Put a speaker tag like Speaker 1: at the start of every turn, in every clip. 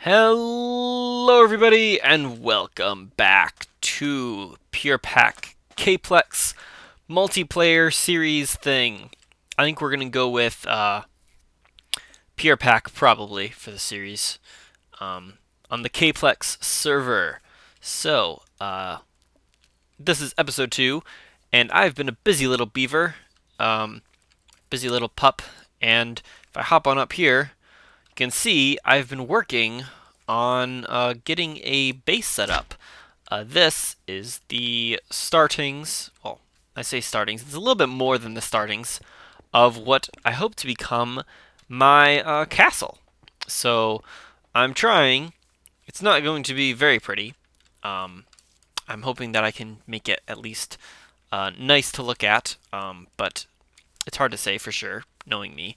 Speaker 1: Hello everybody and welcome back to PurePack Caplex multiplayer series thing. I think we're going to go with PurePack probably for the series on the Caplex server. This is episode 2 and I've been a busy little beaver, busy little pup, and if I hop on up here you can see I've been working on getting a base set up. This is the startings, well, I say startings, it's a little bit more than the startings of what I hope to become my castle. So I'm trying, it's not going to be very pretty. I'm hoping that I can make it at least nice to look at, but it's hard to say for sure, knowing me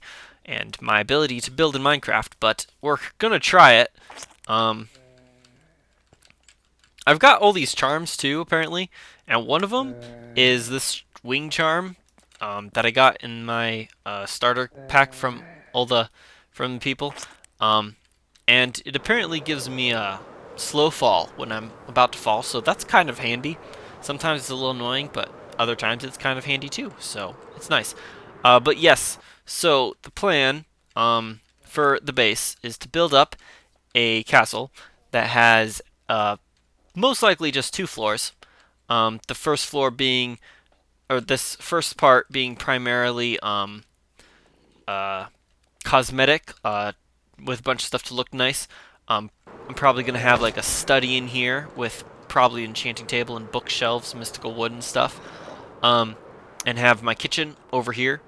Speaker 1: and my ability to build in Minecraft, but we're gonna try it. I've got all these charms too, apparently, and one of them is this wing charm that I got in my starter pack from the people, and it apparently gives me a slow fall when I'm about to fall, so that's kind of handy. Sometimes it's a little annoying, but other times it's kind of handy too, so it's nice. But yes, so the plan for the base is to build up a castle that has most likely just 2 floors. The first floor being, or this first part being primarily cosmetic, with a bunch of stuff to look nice. I'm probably going to have like a study in here with probably an enchanting table and bookshelves, mystical wood and stuff. And have my kitchen over here,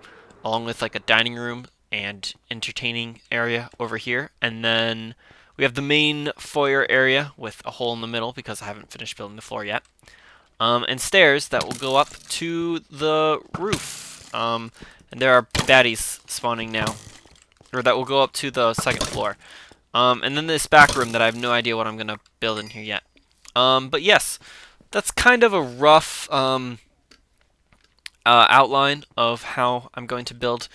Speaker 1: along with like a dining room and entertaining area over here. And then we have the main foyer area with a hole in the middle because I haven't finished building the floor yet. And stairs that will go up to the roof. And there are baddies spawning now, or that will go up to the second floor. And then this back room that I have no idea what I'm going to build in here yet. But yes, that's kind of a rough outline of how I'm going to build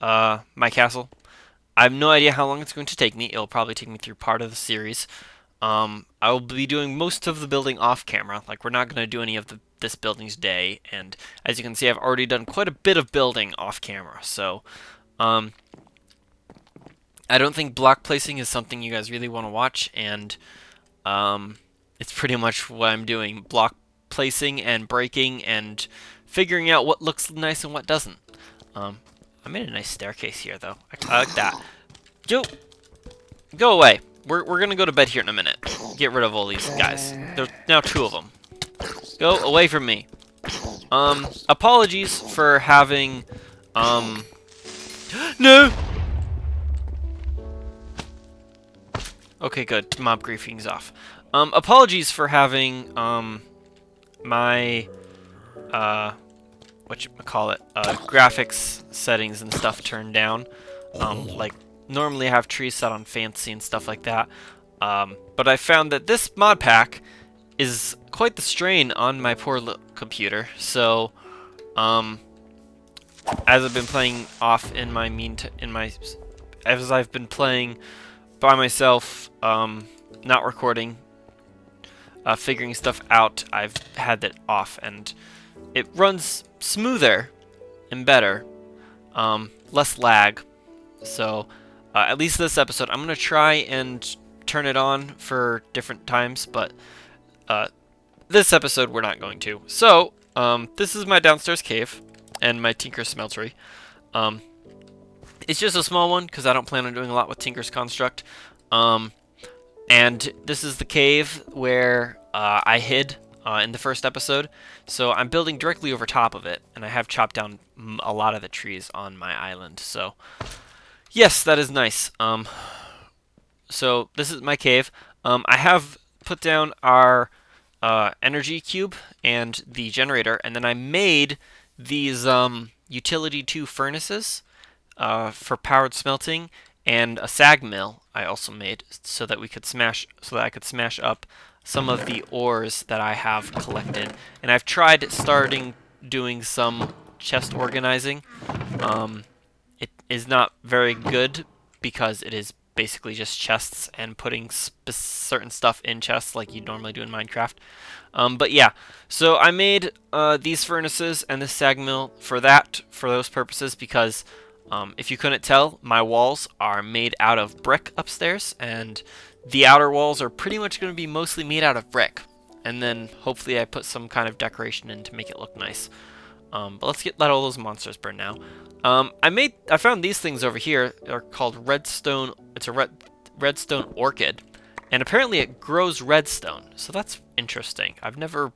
Speaker 1: my castle. I have no idea how long it's going to take me. It'll probably take me through part of the series. I will be doing most of the building off camera. Like, we're not going to do any of this building today. And as you can see, I've already done quite a bit of building off camera. So, I don't think block placing is something you guys really want to watch. And it's pretty much what I'm doing. Block placing and breaking and figuring out what looks nice and what doesn't. I made a nice staircase here, though. I like that. Go away. We're gonna go to bed here in a minute. Get rid of all these guys. There's now 2 of them. Go away from me. Apologies for having, no! Okay, good. Mob griefing's off. Apologies for having, my, whatchamacallit, graphics settings and stuff turned down. Like, normally I have trees set on fancy and stuff like that. But I found that this mod pack is quite the strain on my poor computer. So, as I've been playing off in my as I've been playing by myself, not recording, figuring stuff out, I've had that off, and it runs smoother and better, less lag. So at least this episode, I'm gonna try and turn it on for different times, but this episode we're not going to. So this is my downstairs cave and my Tinker's smeltery. It's just a small one because I don't plan on doing a lot with Tinker's construct. And this is the cave where I hid in the first episode. So I'm building directly over top of it, and I have chopped down a lot of the trees on my island. So yes, that is nice. So this is my cave. I have put down our energy cube and the generator, and then I made these utility 2 furnaces for powered smelting, and a sag mill I also made so that I could smash up some of the ores that I have collected. And I've tried doing some chest organizing. It is not very good because it is basically just chests and putting certain stuff in chests like you'd normally do in Minecraft. But yeah, so I made these furnaces and this sag mill for those purposes, because if you couldn't tell, my walls are made out of brick upstairs, and the outer walls are pretty much going to be mostly made out of brick. And then hopefully I put some kind of decoration in to make it look nice. But let's let all those monsters burn now. I found these things over here. They're called redstone. It's a redstone orchid, and apparently it grows redstone. So that's interesting. I've never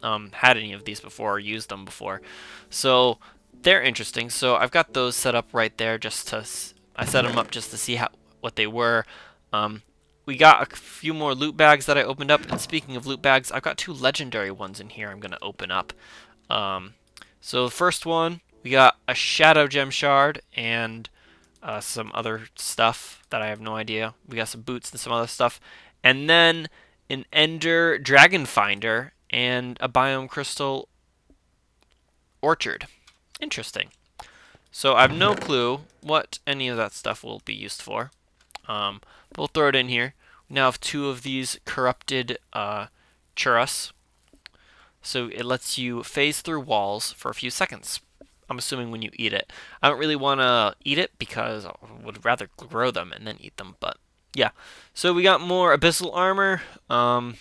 Speaker 1: had any of these before or used them before. So they're interesting. So I've got those set up right there I set them up just to see what they were. We got a few more loot bags that I opened up, and speaking of loot bags, I've got 2 legendary ones in here I'm going to open up. So the first one, we got a shadow gem shard and some other stuff that I have no idea. We got some boots and some other stuff. And then an ender dragon finder and a biome crystal orchard. Interesting. So I have no clue what any of that stuff will be used for. But we'll throw it in here. We now have 2 of these corrupted churros. So it lets you phase through walls for a few seconds. I'm assuming when you eat it. I don't really want to eat it because I would rather grow them and then eat them. But yeah. So we got more abyssal armor. I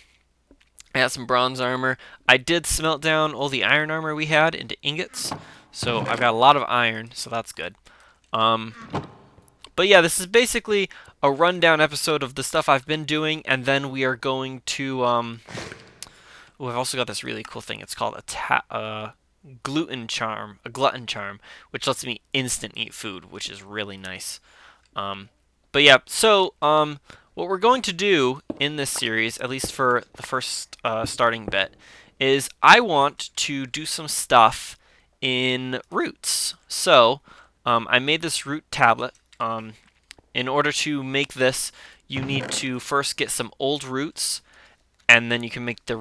Speaker 1: got some bronze armor. I did smelt down all the iron armor we had into ingots. So I've got a lot of iron, so that's good. But yeah, this is basically a rundown episode of the stuff I've been doing, and then we are going to Ooh, I've also got this really cool thing. It's called a gluten charm, which lets me instant eat food, which is really nice. But yeah, so what we're going to do in this series, at least for the first starting bit, is I want to do some stuff in roots. So I made this root tablet. In order to make this, you need to first get some old roots, and then you can make the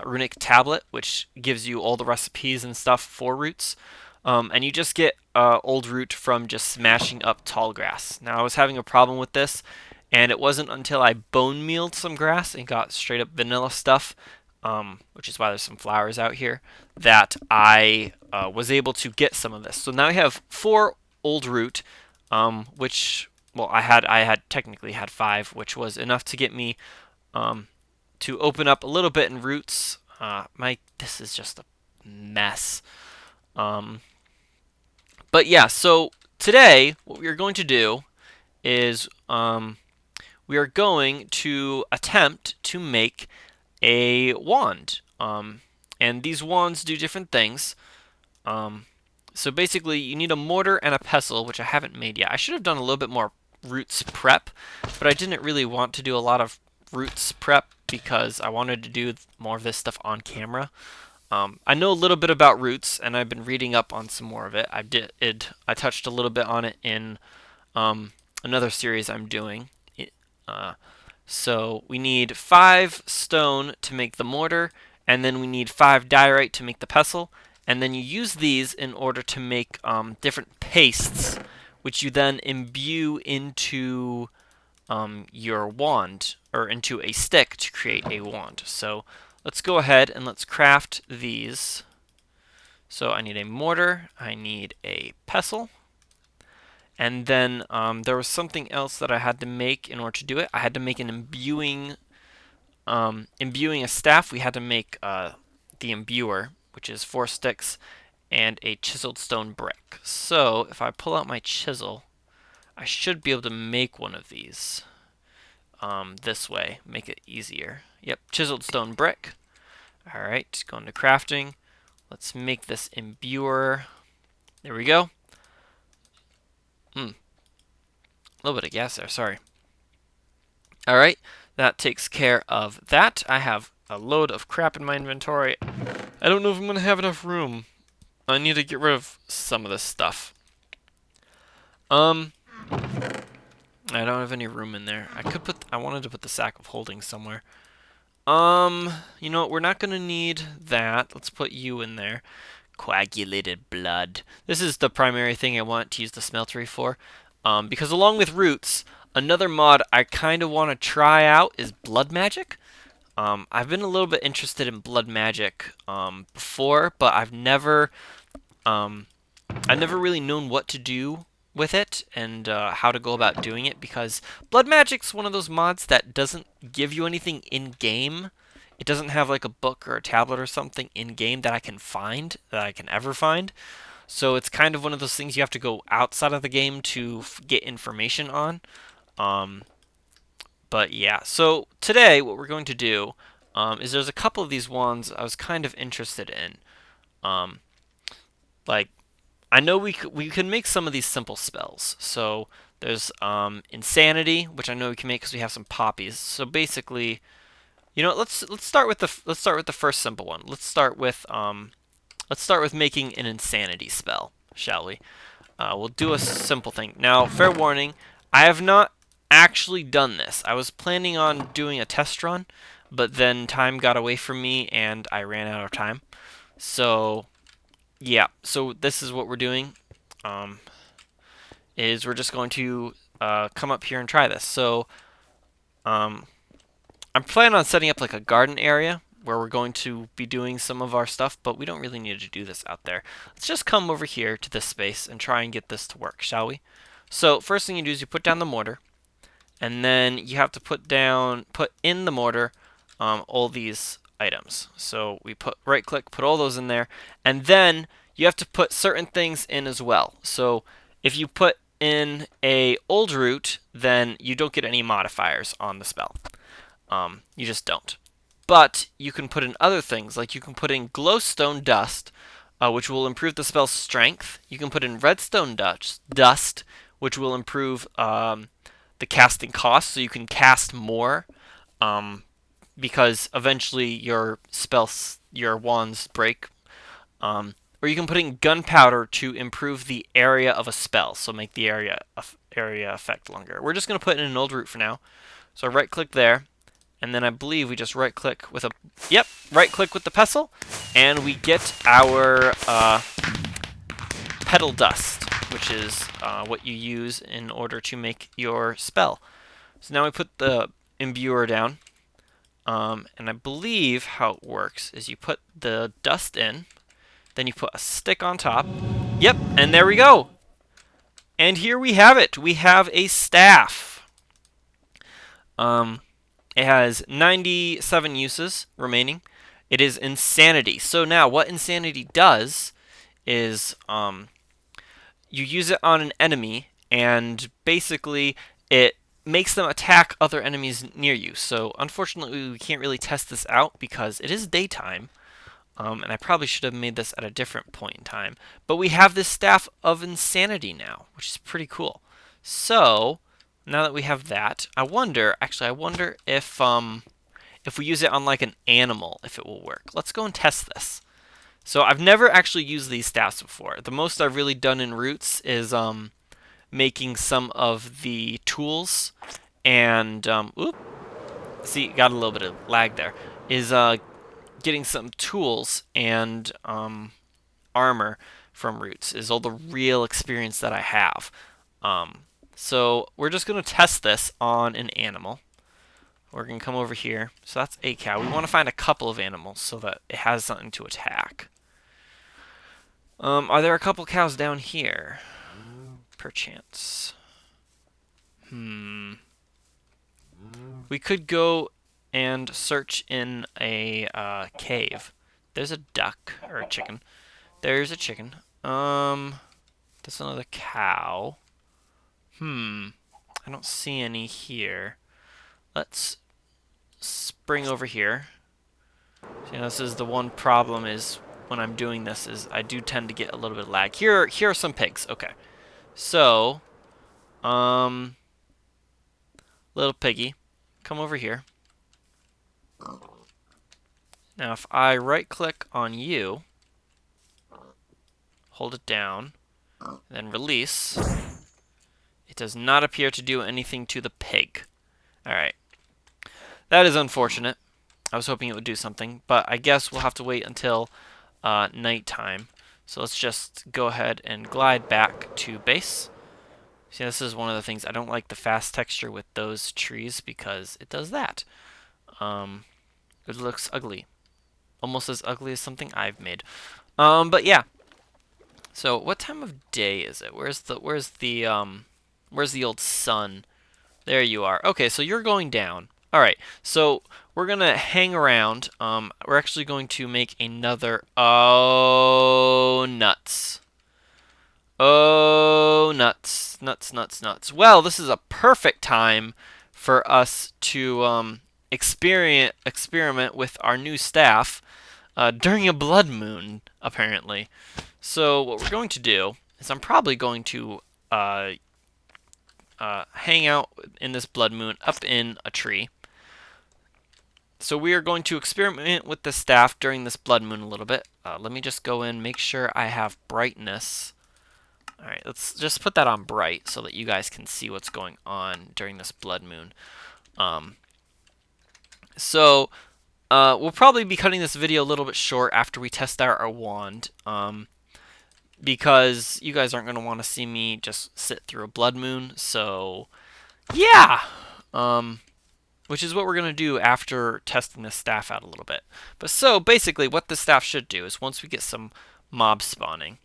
Speaker 1: runic tablet, which gives you all the recipes and stuff for roots. And you just get old root from just smashing up tall grass. Now, I was having a problem with this, and it wasn't until I bone mealed some grass and got straight up vanilla stuff, which is why there's some flowers out here, that I was able to get some of this. So now I have 4 old root, which, well, I had technically had 5, which was enough to get me to open up a little bit in roots. This is just a mess. But yeah, so today what we are going to do is we are going to attempt to make a wand. And these wands do different things. So basically you need a mortar and a pestle, which I haven't made yet. I should have done a little bit more roots prep, but I didn't really want to do a lot of roots prep because I wanted to do more of this stuff on camera. I know a little bit about roots, and I've been reading up on some more of it. I touched a little bit on it in another series I'm doing. So we need 5 stone to make the mortar, and then we need 5 diorite to make the pestle, and then you use these in order to make different pastes, which you then imbue into your wand, or into a stick to create a wand. So let's go ahead and let's craft these. So I need a mortar, I need a pestle, and then there was something else that I had to make in order to do it. I had to make an imbuing a staff. We had to make the imbuer, which is 4 sticks and a chiseled stone brick. So if I pull out my chisel, I should be able to make one of these this way, make it easier. Yep, chiseled stone brick. Alright, going to crafting. Let's make this imbuer. There we go. A little bit of gas there, sorry. Alright, that takes care of that. I have a load of crap in my inventory. I don't know if I'm going to have enough room. I need to get rid of some of this stuff. I don't have any room in there. I wanted to put the sack of holding somewhere. You know what? We're not going to need that. Let's put you in there. Coagulated blood. This is the primary thing I want to use the smeltery for. Because along with roots, another mod I kind of want to try out is blood magic. I've been a little bit interested in blood magic before, but um, I've never really known what to do with it and how to go about doing it, because blood magic's one of those mods that doesn't give you anything in game. It doesn't have like a book or a tablet or something in game that I can find, that I can ever find. So it's kind of one of those things you have to go outside of the game to get information on. Um, but yeah, so today what we're going to do is there's a couple of these ones I was kind of interested in. Um, like I know we can make some of these simple spells. So there's insanity, which I know we can make because we have some poppies. So basically, let's start with the first simple one. Let's start with making an insanity spell, shall we? We'll do a simple thing. Now, fair warning, I have not actually done this. I was planning on doing a test run, but then time got away from me and I ran out of time. So yeah, so this is what we're doing. Is we're just going to come up here and try this. So um, I'm planning on setting up like a garden area where we're going to be doing some of our stuff, but we don't really need to do this out there. Let's just come over here to this space and try and get this to work, shall we? So first thing you do is you put down the mortar, and then you have to put in the mortar all these items. So we right click, put all those in there, and then you have to put certain things in as well. So if you put in a old root, then you don't get any modifiers on the spell. You just don't. But you can put in other things, like you can put in glowstone dust, which will improve the spell's strength. You can put in redstone dust, which will improve the casting cost, so you can cast more, because eventually your wands break. Or you can put in gunpowder to improve the area of a spell, so make the area effect longer. We're just going to put in an old root for now. So right click there, and then I believe we just right click with the pestle, and we get our petal dust, which is what you use in order to make your spell. So now we put the imbuer down, and I believe how it works is you put the dust in, then you put a stick on top. Yep, and there we go. And here we have it. We have a staff. It has 97 uses remaining. It is insanity. So now what insanity does is you use it on an enemy, and basically it makes them attack other enemies near you. So unfortunately we can't really test this out because it is daytime. And I probably should have made this at a different point in time. But we have this Staff of Insanity now, which is pretty cool. So, now that we have that, I wonder if we use it on like an animal, if it will work. Let's go and test this. So I've never actually used these staffs before. The most I've really done in Roots is making some of the tools, and see, got a little bit of lag there. Is getting some tools and armor from Roots is all the real experience that I have. So we're just going to test this on an animal. We're going to come over here. So that's a cow. We want to find a couple of animals so that it has something to attack. Are there a couple cows down here? Perchance. We could go and search in a cave. There's a duck, or a chicken. There's a chicken. There's another cow. I don't see any here. Let's spring over here. So, this is the one problem is when I'm doing this is I do tend to get a little bit of lag. Here are some pigs. Okay. So, little piggy, come over here. Now if I right click on you, hold it down, and then release, it does not appear to do anything to the pig. Alright. That is unfortunate. I was hoping it would do something, but I guess we'll have to wait until nighttime. So let's just go ahead and glide back to base. See, this is one of the things I don't like the fast texture with those trees because it does that. It looks ugly, almost as ugly as something I've made. But yeah. So what time of day is it? Where's the old sun? There you are. Okay, so you're going down. All right. So we're gonna hang around. We're actually going to make another. Oh nuts! Oh nuts! Nuts! Nuts! Nuts! Well, this is a perfect time for us to experiment with our new staff during a blood moon, apparently. So what we're going to do is I'm probably going to hang out in this blood moon up in a tree. So we are going to experiment with the staff during this blood moon a little bit. Let me just go in, make sure I have brightness. All right, let's just put that on bright so that you guys can see what's going on during this blood moon. So we'll probably be cutting this video a little bit short after we test out our wand. Because you guys aren't going to want to see me just sit through a blood moon. So, yeah. Which is what we're going to do after testing this staff out a little bit. But so, basically, what the staff should do is once we get some mobs spawning,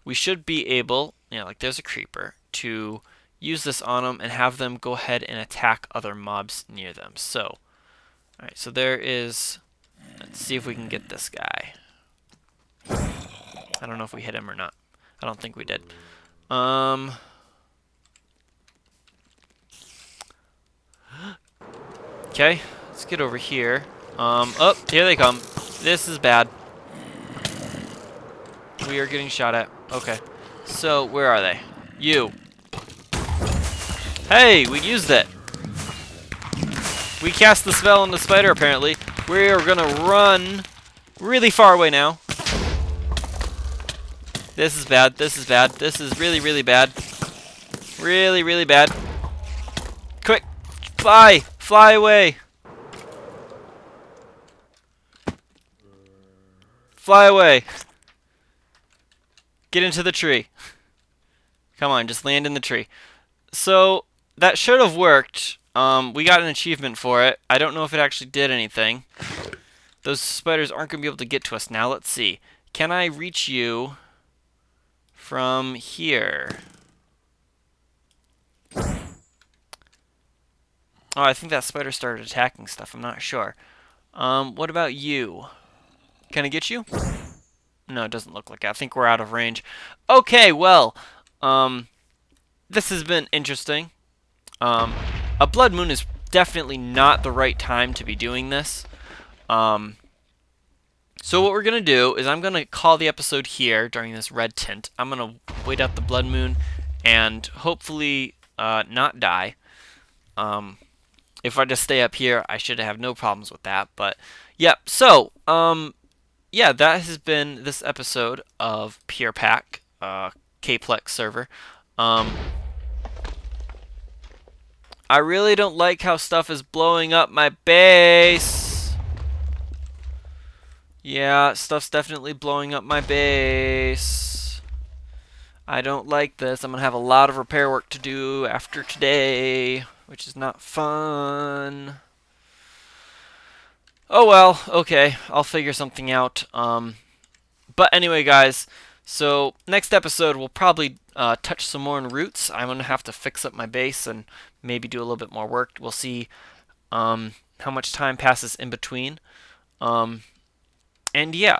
Speaker 1: we should be able, like there's a creeper, to use this on them and have them go ahead and attack other mobs near them. So, alright, so there is, let's see if we can get this guy. I don't know if we hit him or not. I don't think we did. Okay, let's get over here. Oh, here they come. This is bad. We are getting shot at. Okay. So, where are they? You. Hey, we used it. We cast the spell on the spider, apparently. We are gonna run really far away now. This is bad. This is bad. This is really, really bad. Really, really bad. Quick! Fly! Fly away! Fly away! Get into the tree. Come on, just land in the tree. So, that should have worked. We got an achievement for it. I don't know if it actually did anything. Those spiders aren't going to be able to get to us now. Let's see. Can I reach you from here? Oh, I think that spider started attacking stuff. I'm not sure. What about you? Can I get you? No, it doesn't look like it. I think we're out of range. Okay, well, this has been interesting. A blood moon is definitely not the right time to be doing this. So what we're going to do is I'm going to call the episode here during this red tint. I'm going to wait out the blood moon and hopefully not die. If I just stay up here, I should have no problems with that. But, yeah, so, yeah, that has been this episode of PurePack, Caplex server. I really don't like how stuff is blowing up my base. Yeah, stuff's definitely blowing up my base. I don't like this. I'm going to have a lot of repair work to do after today, which is not fun. Oh well, okay. I'll figure something out. But anyway, guys, so next episode we'll probably touch some more on roots. I'm going to have to fix up my base and maybe do a little bit more work. We'll see how much time passes in between. And yeah,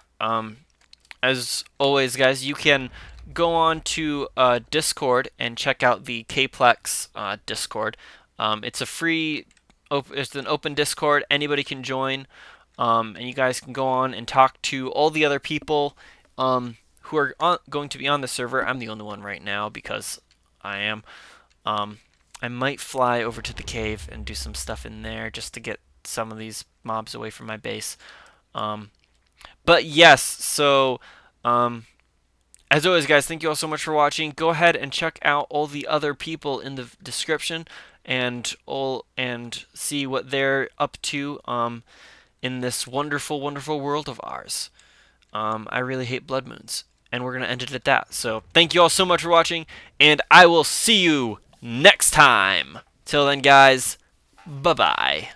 Speaker 1: as always, guys, you can go on to Discord and check out the Caplex Discord. It's a free, it's an open Discord. Anybody can join, and you guys can go on and talk to all the other people who are going to be on the server. I'm the only one right now because I am. I might fly over to the cave and do some stuff in there just to get some of these mobs away from my base. But yes, so as always, guys, thank you all so much for watching. Go ahead and check out all the other people in the description and see what they're up to in this wonderful, wonderful world of ours. I really hate blood moons. and we're going to end it at that. So thank you all so much for watching, and I will see you next time. Till then, guys, bye-bye.